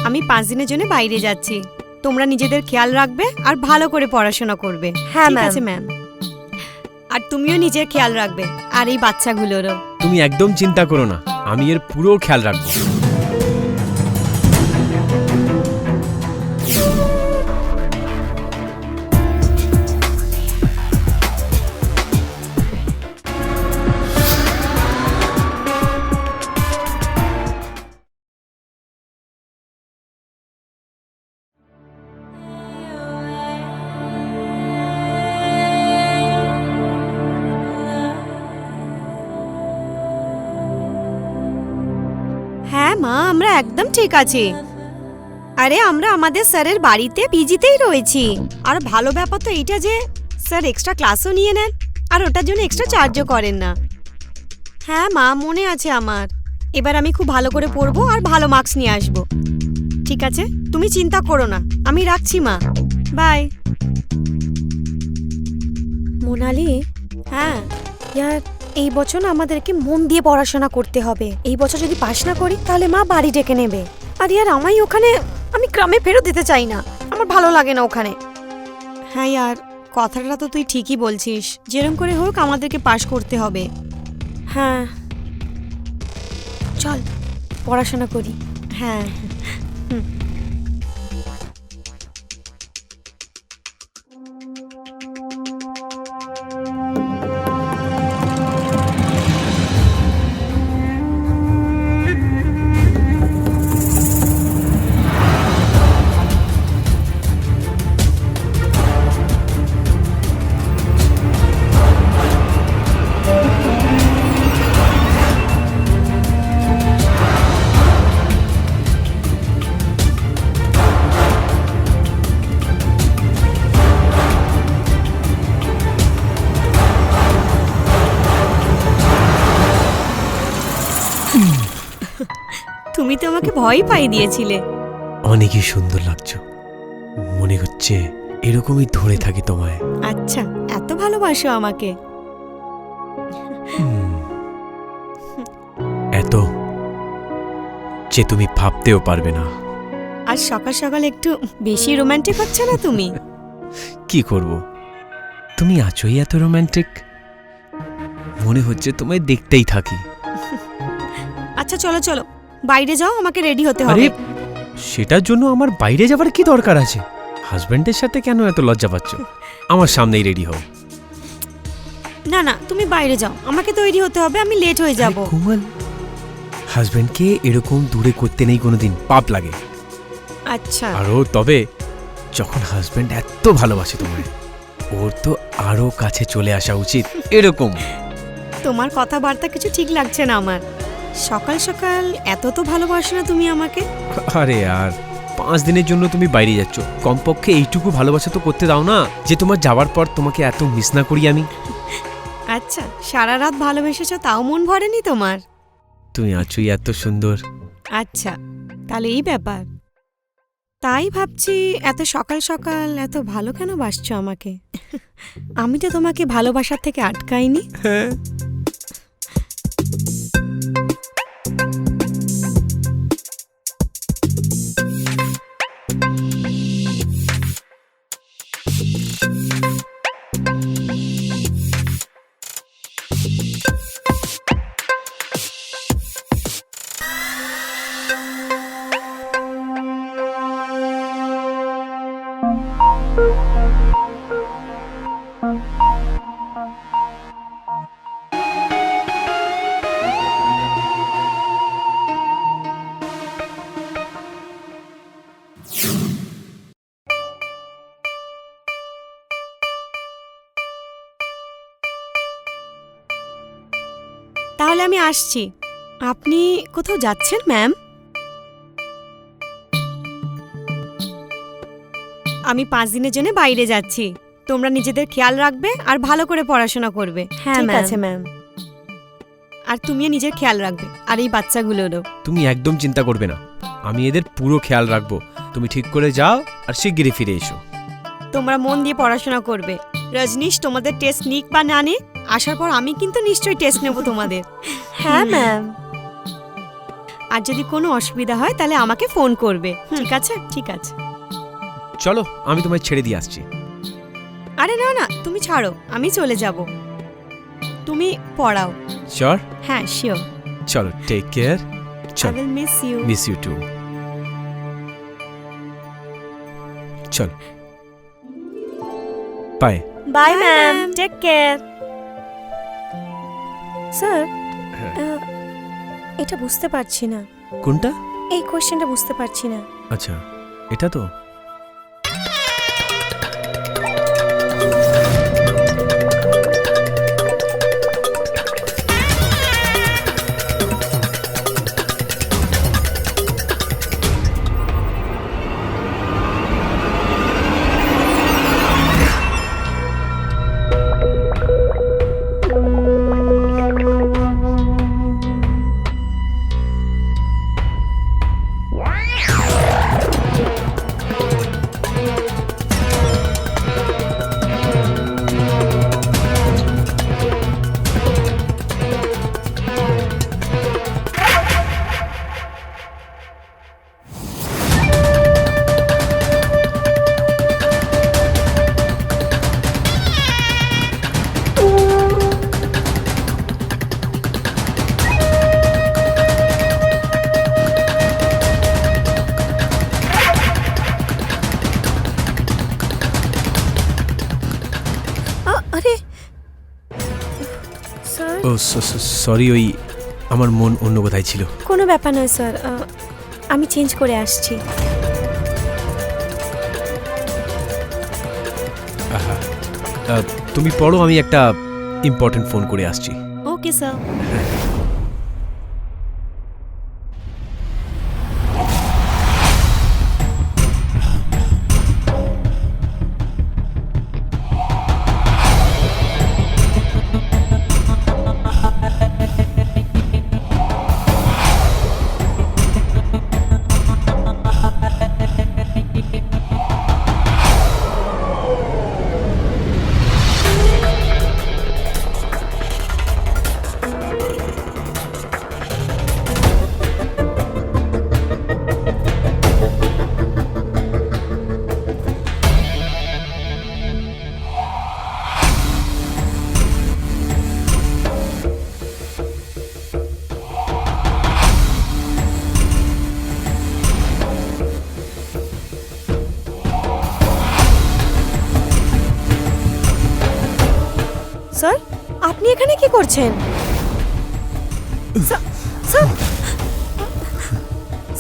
আমি 5 দিনের জন্য বাইরে যাচ্ছি। তোমরা নিজেদের খেয়াল রাখবে আর ভালো করে পড়াশোনা করবে। হ্যাঁ ঠিক আছে ম্যাম। আর তুমিও নিজের খেয়াল রাখবে আর এই বাচ্চাগুলোরও। তুমি একদম চিন্তা করো না, আমি এর পুরো খেয়াল রাখবো। হ্যাঁ মা, আমরা একদম ঠিক আছি। আরে আমরা আমাদের স্যারের বাড়িতে পিজিতেই রয়েছি। আর ভালো ব্যাপার তো এইটা যে স্যার এক্সট্রা ক্লাসও নিয়ে নেন আর ওটার জন্য এক্সট্রা চার্জও করেন না। হ্যাঁ মা, মনে আছে আমার। এবার আমি খুব ভালো করে পড়বো আর ভালো মার্কস নিয়ে আসবো। ঠিক আছে, তুমি চিন্তা করো না, আমি রাখছি মা। বাই। মোনালি। হ্যাঁ ইয়ার, এই বছর না আমাদেরকে মন দিয়ে পড়াশোনা করতে হবে। এই বছর যদি পাশ না করি তাহলে মা বাড়ি ডেকে নেবে। আর ইয়ার আমি গ্রামে ফেরত দিতে চাই না, আমার ভালো লাগে না ওখানে। হ্যাঁ ইয়ার, কথাটা তো তুই ঠিকই বলছিস। যেরকম করে হোক আমাদেরকে পাশ করতে হবে। হ্যাঁ চল পড়াশোনা করি। হ্যাঁ তুমি তো আমাকে ভয় পাই দিয়েছিলে। অনেকই সুন্দর লাগছো, মনে হচ্ছে এরকমই ধরে থাকি তোমায়। আচ্ছা, এত ভালোবাসো আমাকে? এত যে তুমি ভাবতেও পারবে না। আর সকাল সকাল একটু বেশি রোমান্টিক হচ্ছে না তুমি? কি করব, তুমি আছোই এত রোমান্টিক, মনে হচ্ছে তোমায় দেখতেই থাকি। আচ্ছা চলো চলো বাইরে যাও, আমাকে রেডি হতে আরে হবে। সেটার জন্য আমার বাইরে যাবার কি দরকার আছে? হাজবেন্ডের সাথে কেন এত লজ্জা পাচ্ছ? আমার সামনেই রেডি হও। না না, তুমি বাইরে যাও, আমাকে তৈরি হতে হবে, আমি লেট হয়ে যাব। আরে কোমল, হাজবেন্ডকে এরকম দূরে করতে নেই কোনোদিন, পাপ লাগে। আচ্ছা আরও তবে যখন হাজবেন্ড এত ভালোবাসে তোমায়, ওর তো আরো কাছে চলে আসা উচিত এরকম। তোমার কথাবার্তা কিছু ঠিক লাগছে না আমার। সকাল সকাল এত তো ভালোবাসো না তুমি আমাকে? আরে আর 5 দিনের জন্য তুমি বাইরে যাচ্ছ, কমপক্ষে এইটুকু ভালোবাসা তো করতে দাও না, যে তোমার যাওয়ার পর তোমাকে এত মিস না করি আমি। আচ্ছা, সারা রাত ভালোবেসেছো তাও মন ভরেনি তোমার? তুমি আছোই এত সুন্দর। আচ্ছা তাহলে এই ব্যাপার। তাই ভাবছি এত সকাল সকাল এত ভালো কেন বাসছো আমাকে? আমি তো তোমাকে ভালোবাসার থেকে আটকাইনি। হ্যাঁ, তাহলে আমি আসছি। আপনি কোথাও যাচ্ছেন ম্যাম? আমি 5 দিনের জন্য বাইরে যাচ্ছি। তোমরা নিজেদের খেয়াল রাখবে আর ভালো করে পড়াশোনা করবে। হ্যাঁ ঠিক ম্যাম। আছে ম্যাম। আর তুমিও নিজের খেয়াল রাখবে আর এই বাচ্চাগুলোরও। তুমি একদম চিন্তা করবে না, আমি এদের পুরো খেয়াল রাখবো। তুমি ঠিক করে যাও আর শিগগিরই ফিরে এসো। তোমরা মন দিয়ে পড়াশোনা করবে। রজনীশ তোমাদের টেস্ট নিক বা না নিক, আসার পর আমি কিন্তু নিশ্চয়ই টেস্ট নেব তোমাদের। হ্যাঁ ম্যাম। আর যদি কোনো অসুবিধা হয় তাহলে আমাকে ফোন করবে, ঠিক আছে? ঠিক আছে। চলো আমি তোমায় ছেড়ে দিয়ে আসছি। আরে না না, তুমি ছাড়ো, আমি চলে যাব। তুমি পড়াও। শিওর? হ্যাঁ, শিওর। চলো, টেক কেয়ার। আই চলো, will miss you. Miss you too. চল, bye. Bye Bye, ma'am, ma'am. Take care. Sir, হ্যাঁ। এটা বুঝতে পারছি না, কোনটা? এই কোশ্চেনটা বুঝতে পারছি না। আচ্ছা, এটা তো আরে স্যার, ও সরি, ওই আমার মন অন্য কোথায় ছিল। কোনো ব্যাপার নয় স্যার, আমি চেঞ্জ করে আসছি। তুমি পড়ো, আমি একটা ইম্পর্টেন্ট ফোন করে আসছি। Okay sir. স্যার, আপনি এখানে কি করছেন? স্যার, স্যার,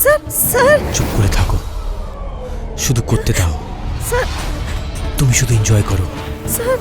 স্যার, স্যার, চুপ করে থাকো, শুধু করতে দাও, স্যার, তুমি শুধু এনজয় করো। স্যার।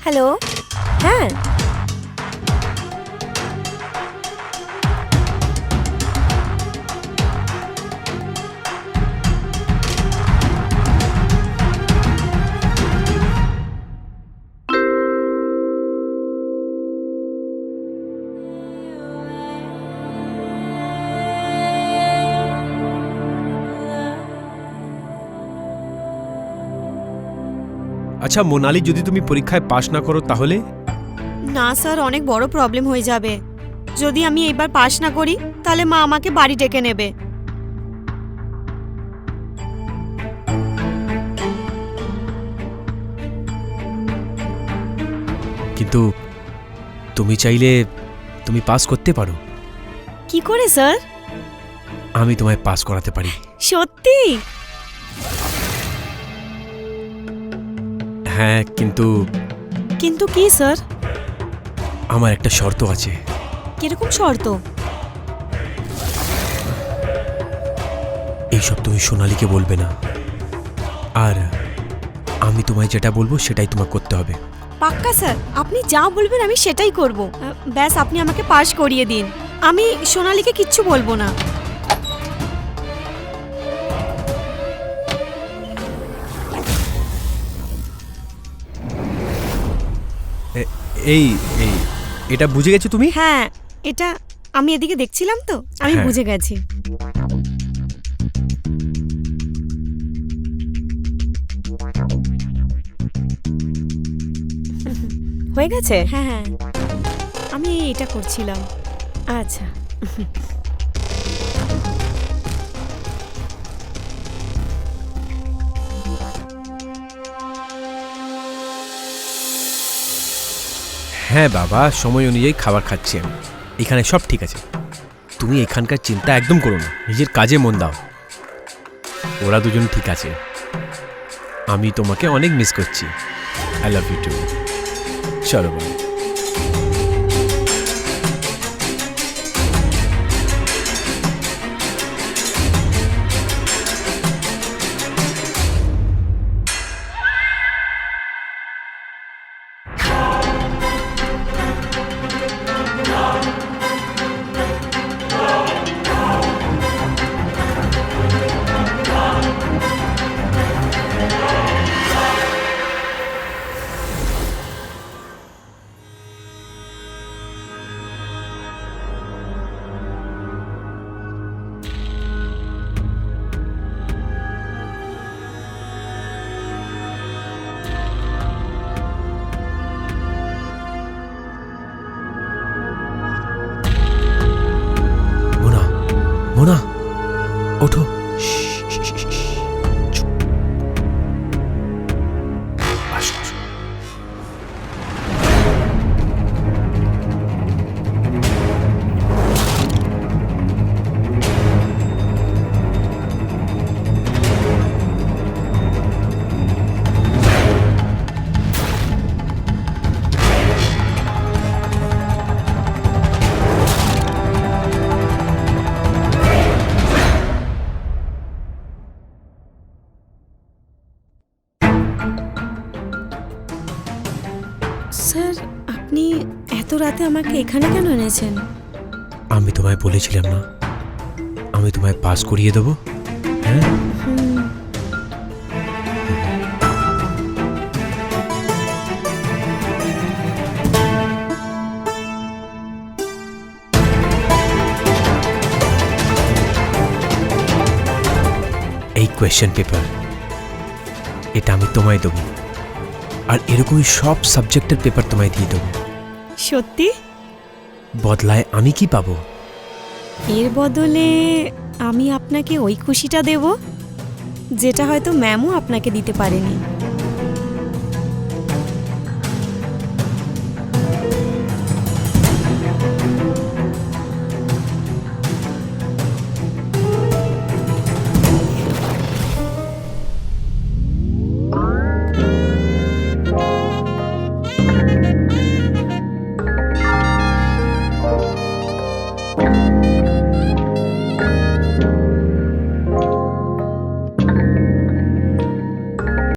হ্যালো, হ্যাঁ, আচ্ছা মোনালি, যদি তুমি পরীক্ষায় পাশ না করো তাহলে? না স্যার, অনেক বড় প্রবলেম হয়ে যাবে। যদি আমি এবার পাস না করি তাহলে মা আমাকে বাড়ি ডেকে নেবে। কিন্তু তুমি চাইলে তুমি পাস করতে পারো। কি করে স্যার? আমি তোমায় পাস করাতে পারি। সত্যি? হ্যাঁ, কিন্তু কিন্তু কি স্যার? আমার একটা শর্ত আছে। কিরকম শর্ত? এইসব তুমি সোনালীকে বলবে না, আর আমি তোমায় যেটা বলবো সেটাই তোমায় করতে হবে। পাক্কা স্যার, আপনি যা বলবেন আমি সেটাই করব। ব্যাস আপনি আমাকে পাস করিয়ে দিন, আমি সোনালীকে কিচ্ছু বলবো না। এই এই এটা বুঝে গেছো তুমি? হ্যাঁ, এটা আমি এদিকে দেখছিলাম তো, আমি হ্যাঁ। বুঝে গেছি। হয়ে গেছে? হ্যাঁ হ্যাঁ, আমি এটা করছিলাম। আচ্ছা। হ্যাঁ বাবা, সময় অনুযায়ী খাবার খাচ্ছি আমি। এখানে সব ঠিক আছে, তুমি এখানকার চিন্তা একদম করো না, নিজের কাজে মন দাও। ওরা দুজন ঠিক আছে, আমি তোমাকে অনেক মিস করছি। I love you too. চলো বাবা। মোনা, মোনা, ওঠো। চুপ। আসো, আসো। স্যার, আপনি এত রাতে আমাকে এখানে কেন এনেছেন? আমি তোমায় বলেছিলাম না, আমি তোমায় পাস করিয়ে দেবো। হ্যাঁ, এই কোয়েশ্চেন পেপার, এটা আমি তোমায় দেবো, আর এরকমই সব সাবজেক্টের পেপার তোমায় দিয়ে দেবো। সত্যি? বদলায় আমি কি পাবো? এর বদলে আমি আপনাকে ওই খুশিটা দেব যেটা হয়তো ম্যামও আপনাকে দিতে পারেনি।